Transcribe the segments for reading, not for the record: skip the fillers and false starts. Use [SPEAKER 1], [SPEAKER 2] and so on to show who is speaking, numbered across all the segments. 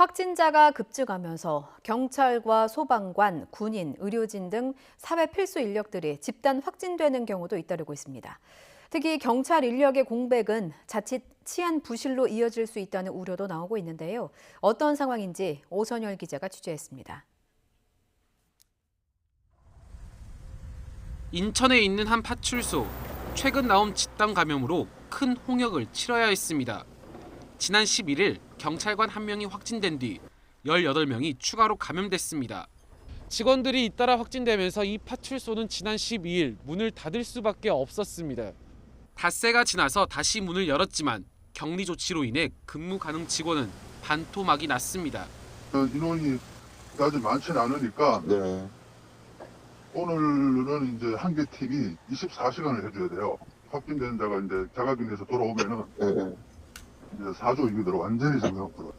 [SPEAKER 1] 확진자가 급증하면서 경찰과 소방관, 군인, 의료진 등 사회 필수 인력들이 집단 확진되는 경우도 잇따르고 있습니다. 특히 경찰 인력의 공백은 자칫 치안 부실로 이어질 수 있다는 우려도 나오고 있는데요. 어떤 상황인지 오선열 기자가 취재했습니다.
[SPEAKER 2] 인천에 있는 한 파출소. 최근 나온 집단 감염으로 큰 홍역을 치러야 했습니다. 지난 11일 경찰관 1명이 확진된 뒤 18명이 추가로 감염됐습니다. 직원들이 잇따라 확진되면서 이 파출소는 지난 12일 문을 닫을 수밖에 없었습니다. 닷새가 지나서 다시 문을 열었지만 격리 조치로 인해 근무 가능 직원은 반토막이 났습니다.
[SPEAKER 3] 인원이 아직 많지는 않으니까
[SPEAKER 4] 네.
[SPEAKER 3] 오늘은 이제 한 개 팀이 24시간을 해줘야 돼요. 확진된 자가 이제 자가격리에서 돌아오면은
[SPEAKER 4] 네.
[SPEAKER 3] 이제 4조 2기대로 완전히 정상으로.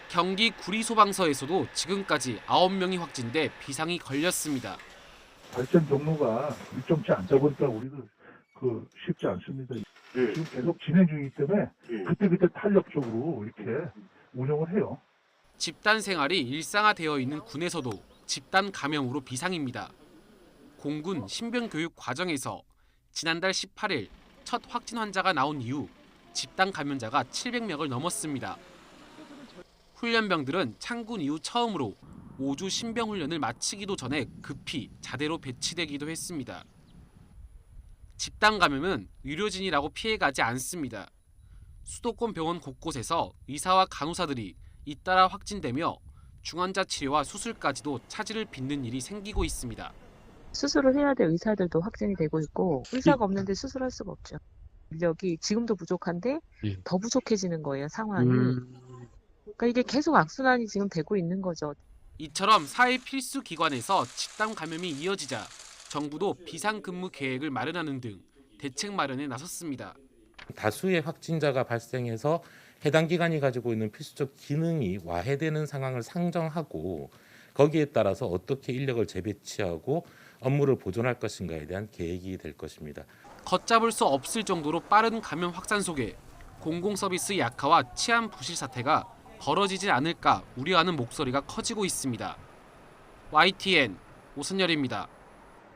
[SPEAKER 2] 경기 구리소방서에서도 지금까지 9명이 확진돼 비상이 걸렸습니다.
[SPEAKER 5] 발생 경로가 일정치 않다 보니까 우리도 쉽지 않습니다.
[SPEAKER 3] 예.
[SPEAKER 5] 지금 계속 진행 중이기 때문에
[SPEAKER 3] 예.
[SPEAKER 5] 그때그때 탄력적으로 이렇게 운영을 해요.
[SPEAKER 2] 집단 생활이 일상화되어 있는 군에서도 집단 감염으로 비상입니다. 공군 신병교육 과정에서 지난달 18일 첫 확진 환자가 나온 이후 집단 감염자가 700명을 넘었습니다. 훈련병들은 창군 이후 처음으로 5주 신병 훈련을 마치기도 전에 급히 자대로 배치되기도 했습니다. 집단 감염은 의료진이라고 피해가지 않습니다. 수도권 병원 곳곳에서 의사와 간호사들이 잇따라 확진되며 중환자 치료와 수술까지도 차질을 빚는 일이 생기고 있습니다.
[SPEAKER 6] 수술을 해야 될 의사들도 확진이 되고 있고 의사가 없는데 수술할 수가 없죠. 인력이 지금도 부족한데 더 부족해지는 거예요, 상황이. 그러니까 이게 계속 악순환이 지금 되고 있는 거죠.
[SPEAKER 2] 이처럼 사회 필수 기관에서 집단 감염이 이어지자 정부도 비상근무 계획을 마련하는 등 대책 마련에 나섰습니다.
[SPEAKER 4] 다수의 확진자가 발생해서 해당 기관이 가지고 있는 필수적 기능이 와해되는 상황을 상정하고 거기에 따라서 어떻게 인력을 재배치하고 업무를 보존할 것인가에 대한 계획이 될 것입니다.
[SPEAKER 2] 걷잡을 수 없을 정도로 빠른 감염 확산 속에 공공서비스 약화와 치안 부실 사태가 벌어지지 않을까 우려하는 목소리가 커지고 있습니다. YTN 오선열입니다.